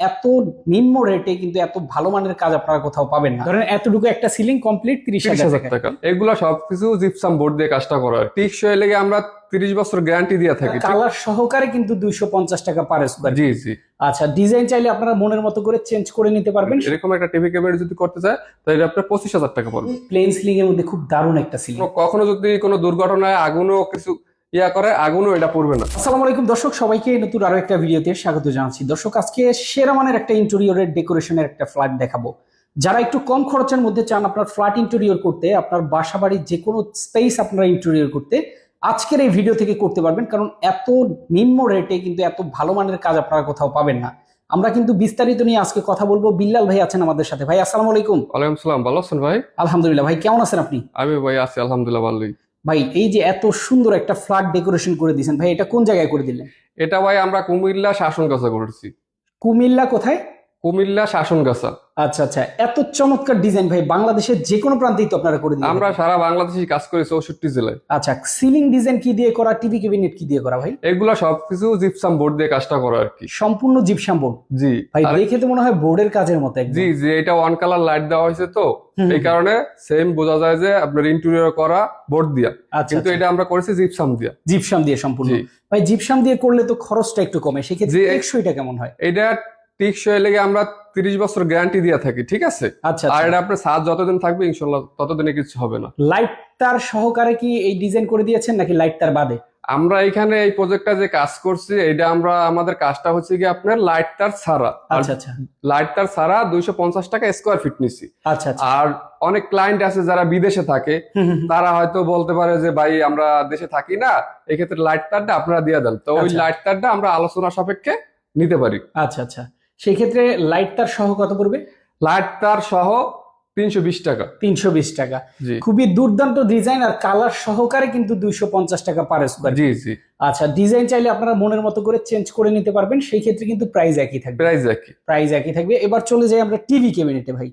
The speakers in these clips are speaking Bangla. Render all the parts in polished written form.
এত নিম্ন রেটে কিন্তু এত ভালো মানের কাজ আপনারা কোথাও পাবেন না। ধরেন এতটুকু একটা সিলিং কমপ্লিট 30,000 30,000 টাকা। এগুলা সবকিছু জিপসাম বোর্ড দিয়ে কাজটা করা হয়। টিকসই লেগে আমরা 30 বছর গ্যারান্টি দিয়ে থাকি। কালার সহকারে কিন্তু 250 টাকা পার স্কয়ার। জি জি। আচ্ছা, ডিজাইন চাইলে আপনারা মনের মতো করে চেঞ্জ করে নিতে পারবেন। এরকম একটা টিভি ক্যাবিনেট যদি করতে চায় তাহলে আপনার 25,000 টাকা পড়বে। প্লেন সিলিং এর মধ্যে খুব দারুণ একটা সিলিং। কখনো যদি কোনো দুর্ঘটনায় আগুনও কিছু করে আগুনও এটা পড়বে না। আসসালামু আলাইকুম দর্শক, সবাইকে নতুন আরো একটা ভিডিওতে স্বাগত জানাচ্ছি। দর্শক, আজকে সেরা মানের একটা ইন্টেরিয়রের ডেকোরেশনের একটা ফ্ল্যাট দেখাবো। যারা একটু কম খরচের মধ্যে চান আপনার ফ্ল্যাট ইন্টেরিয়র করতে, আপনার বাসা বাড়ির যে কোনো স্পেস আপনারা ইন্টেরিয়র করতে, আজকের এই ভিডিও থেকে করতে পারবেন। কারণ এত নিম্ন রেটে কিন্তু এত ভালো মানের কাজ আপনারা কোথাও পাবেন না। আমরা কিন্তু বিস্তারিত নিয়ে আজকে কথা বলবো। বিল্লাল ভাই আছেন আমাদের সাথে। ভাই আসসালামু আলাইকুম। ওয়ালাইকুম সালাম, ভালো আছেন ভাই? আলহামদুলিল্লাহ। ভাই কেমন আছেন আপনি? আমি ভাই আছি আলহামদুলিল্লাহ ভালোই। ভাই এই যে এত সুন্দর একটা ফ্ল্যাট ডেকোরেশন করে দিয়েছেন, ভাই এটা কোন জায়গায় করে দিলেন? এটা ভাই আমরা কুমিল্লা শাসনগাছা করেছি। কুমিল্লা কোথায়? কুমিল্লা শাসনগাছা। আচ্ছা আচ্ছা, এত চমৎকার ডিজাইন ভাই, বাংলাদেশের যে কোনো প্রান্তেই তো আপনারা করে দিলেন। আমরা সারা বাংলাদেশে কাজ করি 64 জেলায়। আচ্ছা, সিলিং ডিজাইন কি দিয়ে করা, টিভি ক্যাবিনেট কি দিয়ে করা ভাই? এগুলা সবকিছু জিপসাম বোর্ড দিয়ে কাজটা করা আর কি। সম্পূর্ণ জিপসাম বোর্ড। জি ভাই দেখে তো মনে হয় বোর্ডের কাজের মতো একদম। জি জি, এটা ওয়ান কালার লাইট দেওয়া হয়েছে তো এই কারণে সেম বোঝা যায় যে আপনার ইন্টেরিয়র করা বোর্ড দিয়া, কিন্তু এটা আমরা করেছি জিপসাম দিয়া। জিপসাম দিয়ে সম্পূর্ণ। ভাই জিপসাম দিয়ে করলে তো খরচটা একটু কমে, সেক্ষেত্রে টেকসইটা কেমন হয়? এটা টিকসই লেগে আমরা 30 বছর গ্যারান্টি দিয়ে থাকি, ঠিক আছে? আচ্ছা, আর এটা আপনার ছাদ যতদিন থাকবে ইনশাআল্লাহ ততদিনে কিছু হবে না। লাইট তার সহকারে কি এই ডিজাইন করে দিয়েছেন নাকি লাইট তার বাদে? আমরা এখানে এই প্রজেক্টটা যে কাজ করছি এটা আমরা আমাদের কাজটা হচ্ছে কি আপনার লাইট তার ছাড়া। আচ্ছা আচ্ছা, লাইট তার ছাড়া 250 টাকা স্কয়ার ফিট নিছি। আচ্ছা আচ্ছা। আর অনেক ক্লায়েন্ট আছে যারা বিদেশে থাকে, তারা হয়তো বলতে পারে যে ভাই আমরা দেশে থাকি না, এই ক্ষেত্রে লাইট তারটা আপনারা দিয়ে দেন, তো ওই লাইট তারটা আমরা আলোচনা সাপেক্ষে নিতে পারি। আচ্ছা আচ্ছা, সেই ক্ষেত্রে লাইট তার সহ কত পড়বে? লাইট তার সহ 320 টাকা। 320 টাকা। খুবই দুর্দান্ত ডিজাইন আর কালার সহকারে কিন্তু 250 টাকা পার স্কয়ার। জি জি। আচ্ছা, ডিজাইন চাইলে আপনারা মনের মতো করে চেঞ্জ করে নিতে পারবেন, সেই ক্ষেত্রে কিন্তু প্রাইস একই থাকবে। প্রাইস একই থাকবে। এবার চলে যাই আমরা টিভি ক্যাবিনেটে। ভাই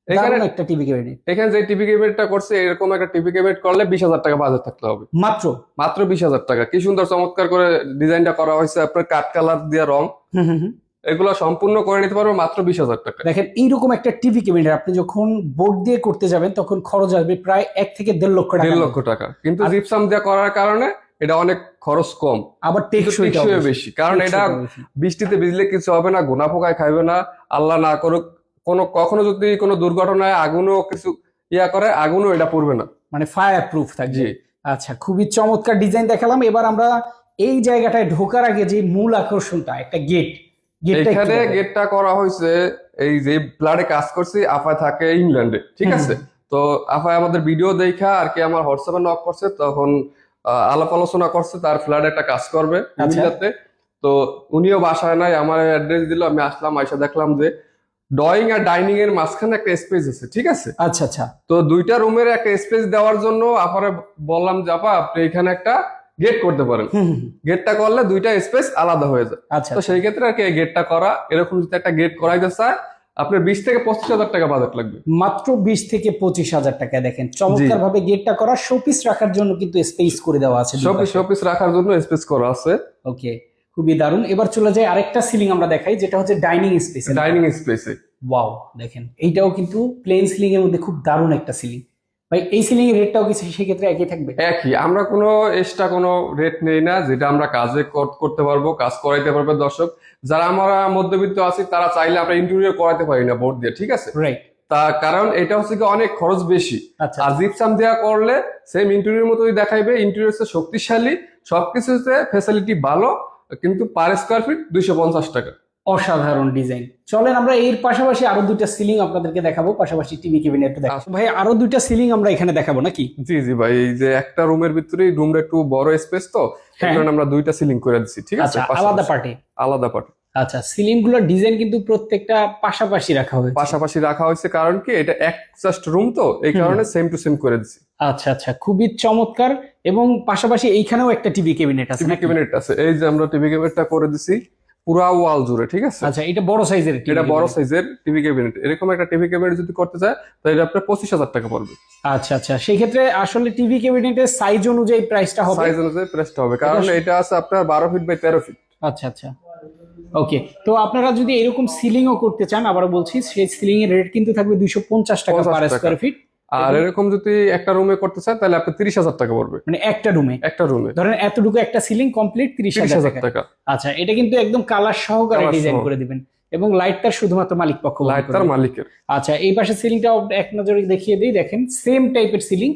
এখানে একটা টিভি ক্যাবিনেট, এখানে যে টিভি ক্যাবিনেটটা করছে এরকম একটা টিভি ক্যাবিনেট করলে 20,000 টাকা বাজেট থাকতে হবে। মাত্র মাত্র 20,000 টাকা। কি সুন্দর চমৎকার করে ডিজাইনটা করা হয়েছে, আপনার কাঠ কালার দিয়ে রং, এগুলো সম্পূর্ণ করে নিতে পারবো মাত্র 20,000 টাকা। দেখেন এইরকম একটা টিভি ক্যাবিনেট আপনি যখন বোর্ড দিয়ে করতে যাবেন তখন খরচ আসবে প্রায় 1 থেকে 1.5 লক্ষ টাকা। 1.5 লক্ষ টাকা, কিন্তু জিপসাম দিয়ে করার কারণে এটা অনেক খরচ কম, আবার টেকসইটাও বেশি। কারণ এটা বৃষ্টিতে ভিজলে কিছু হবে না, গোনা পোকায় খাইবে না, আল্লাহ না করুক কখনো যদি কোনো দুর্ঘটনায় আগুনও কিছু করে আগুনও এটা পড়বে না, মানে ফায়ার প্রুফ থাকবে। আচ্ছা, খুবই চমৎকার ডিজাইন দেখালাম। এবার আমরা এই জায়গাটায় ঢোকার আগে যে মূল আকর্ষণটা একটা গেট, এখানে গেটটা করা হয়েছে। এই যে ফ্ল্যাটে কাজ করছি, আফা থাকে ইংল্যান্ডে, ঠিক আছে? তো আফায় আমাদের ভিডিও দেখা আর কি আমার হোয়াটসঅ্যাপে নক করছে, তখন আলাপ আলোচনা করছে তার ফ্ল্যাটে একটা কাজ করবে ইংল্যান্ডে। তো উনিও বাসায় নাই, আমার অ্যাড্রেস দিল, আমি আসলাম, আইসা দেখলাম যে ড্রয়িং আর ডাইনিং এর মাঝখানে একটা স্পেস আছে, ঠিক আছে? আচ্ছা আচ্ছা। তো দুইটা রুমের একটা স্পেস দেওয়ার জন্য আপারে বললাম যে আপা আপনি এখানে একটা গেট করতে পারেন, গেটটা করলে দুইটা স্পেস আলাদা হয়ে যায়। তো সেই ক্ষেত্রে আর কি গেটটা করা, এরকম যদি একটা গেট করাইতে চায় আপনার 20 থেকে 25,000 টাকা বাজেট লাগবে। মাত্র 20 থেকে 25,000 টাকা। দেখেন চমৎকার ভাবে গেটটা করা, শোপিস রাখার জন্য কিন্তু স্পেস করে দেওয়া আছে। শোপিস রাখার জন্য স্পেস করা আছে। ওকে, খুবই দারুণ। এবার চলে যায় আরেকটা সিলিং আমরা দেখাই, যেটা হচ্ছে ডাইনিং স্পেস। ডাইনিং স্পেসে ওয়াও, দেখেন এইটাও কিন্তু প্লেন সিলিং এর মধ্যে খুব দারুণ একটা সিলিং। ভাই এই সিলিং এর রেটটাও কি সেক্ষেত্রে একই থাকবে? একই। আমরা কোনো এক্সট্রা কোনো রেট নেই না, যেটা আমরা কাজে করতে পারবো, কাজ করাইতে পারবে দর্শক। যারা আমরা মধ্যবিত্ত আছি তারা চাইলে আমরা ইন্টেরিয়র করাতে পারি না বোর্ড দিয়ে, ঠিক আছে? রাইট। কারণ এটা হচ্ছে কি অনেক খরচ বেশি। আর জিপসাম দেওয়া করলে সেম ইন্টেরিয়র মতোই দেখাইবে, ইন্টেরিয়র শক্তিশালী, সবকিছুতে ফ্যাসিলিটি ভালো, কিন্তু পার স্কয়ার ফিট 250 টাকা। অসাধারণ ডিজাইন। চলেন আমরা এর পাশাপাশি আরো দুইটা সিলিং আপনাদেরকে দেখাবো, পাশাপাশি টিভি ক্যাবিনেট দেখাবো। ভাই আরো দুইটা সিলিং আমরা এখানে দেখাবো নাকি? জি জি ভাই, এই যে একটা রুমের ভিতরেই রুমটা একটু বড় স্পেস, তো এখানে আমরা দুইটা সিলিং করে দিচ্ছি, ঠিক আছে? আলাদা পার্টি। আচ্ছা, সিলিং গুলোর ডিজাইন কিন্তু প্রত্যেকটা পাশাপাশি রাখা হয়েছে। কারণ কি এটা এক জাস্ট রুম, তো এই কারণে সেম টু সেম করে দিচ্ছি। আচ্ছা আচ্ছা, খুবই চমৎকার। এবং পাশাপাশি এইখানেও একটা টিভি ক্যাবিনেট আছে। এই যে আমরা টিভি ক্যাবিনেটটা করে দিছি পুরা ওয়াল জুড়ে, ঠিক আছে? আচ্ছা, এটা বড় সাইজের টিভি ক্যাবিনেট। এরকম একটা টিভি ক্যাবিনেট যদি করতে চায় তাহলে আপনার 25,000 টাকা পড়বে। আচ্ছা আচ্ছা, সেই ক্ষেত্রে আসলে টিভি ক্যাবিনেটের সাইজ অনুযায়ী প্রাইসটা হবে। কারণ এটা আছে আপনার 12 ফিট বাই 13 ফিট। আচ্ছা আচ্ছা, ওকে, তো আপনারা যদি এরকম সিলিংও করতে চান, আবার বলছি সেই সিলিং এর রেট কিন্তু থাকবে 250 টাকা 50 পার টাকা। Square feet. আর এরকম যদি একটা রুমে করতে চান তাহলে আপনি 30,000 টাকা পড়বে মানে একটা রুমে একটা রুমে, ধরেন এতটুকু একটা সিলিং কমপ্লিট 30,000 30,000 টাকা। টাকা। আচ্ছা, এটা কিন্তু একদম কালার সহকারে Colour ডিজাইন সহ। করে দিবেন এবং লাইট তার শুধুমাত্র মালিক পক্ষ বহন লাইট করবে। তার মালিকের। আচ্ছা, এই পাশে সিলিংটাও এক নজরে দেখিয়ে দিই, দেখেন সেম টাইপের সিলিং।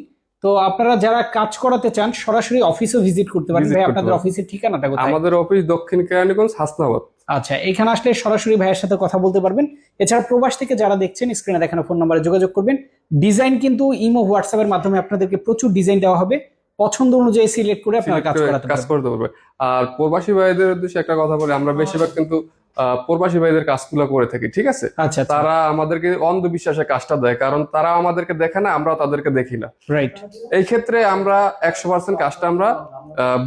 তো আপনারা যারা কাজ করাতে চান সরাসরি অফিসও ভিজিট করতে পারেন। Visit ভাই করতে আপনাদের পারেন। অফিসের ঠিকানাটা কোথায়? আমাদের অফিস দক্ষিণ কেরানীগঞ্জ হাসনাবাদ। আচ্ছা, এখানে আসলে সরাসরি ভাইয়ের সাথে কথা বলতে পারবেন। এছাড়া প্রবাস থেকে যারা দেখছেন স্ক্রিনে দেখানো ফোন নাম্বারে যোগাযোগ করবেন। ডিজাইন কিন্তু ইমো হোয়াটসঅ্যাপ এর মাধ্যমে আপনাদেরকে প্রচুর ডিজাইন দেওয়া হবে, পছন্দ অনুযায়ী সিলেক্ট করে আপনারা কাজ করাতে কাজ পারবেন। করতে পারবে। আর প্রবাসী ভাইদের উদ্দেশ্যে একটা কথা বলি, আমরা বেশিরভাগ কিন্তু প্রবাসী ভাইদের কাজগুলো করে থাকি, ঠিক আছে? আচ্ছা, তারা আমাদেরকে অন্ধবিশ্বাসে কাজটা দেয়, কারণ তারা আমাদেরকে দেখে না, আমরাও তাদেরকে দেখি না। রাইট। এই ক্ষেত্রে আমরা 100% কাজটা আমরা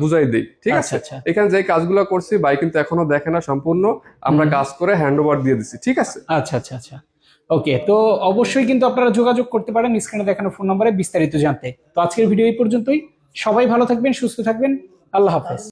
বুঝাই দিই, ঠিক আছে? আচ্ছা, আচ্ছা। এখানে যে কাজগুলো করছি ভাই কিন্তু এখনো দেখে না সম্পূর্ণ, আমরা কাজ করে হ্যান্ড ওভার দিয়ে দিচ্ছি, ঠিক আছে? আচ্ছা, আচ্ছা, আচ্ছা। ওকে, তো অবশ্যই কিন্তু আপনারা যোগাযোগ করতে পারেন স্ক্রিনে দেখানো ফোন নম্বরে বিস্তারিত জানতে। তো আজকের ভিডিও এই পর্যন্তই। সবাই ভালো থাকবেন, সুস্থ থাকবেন। আল্লাহ হাফেজ।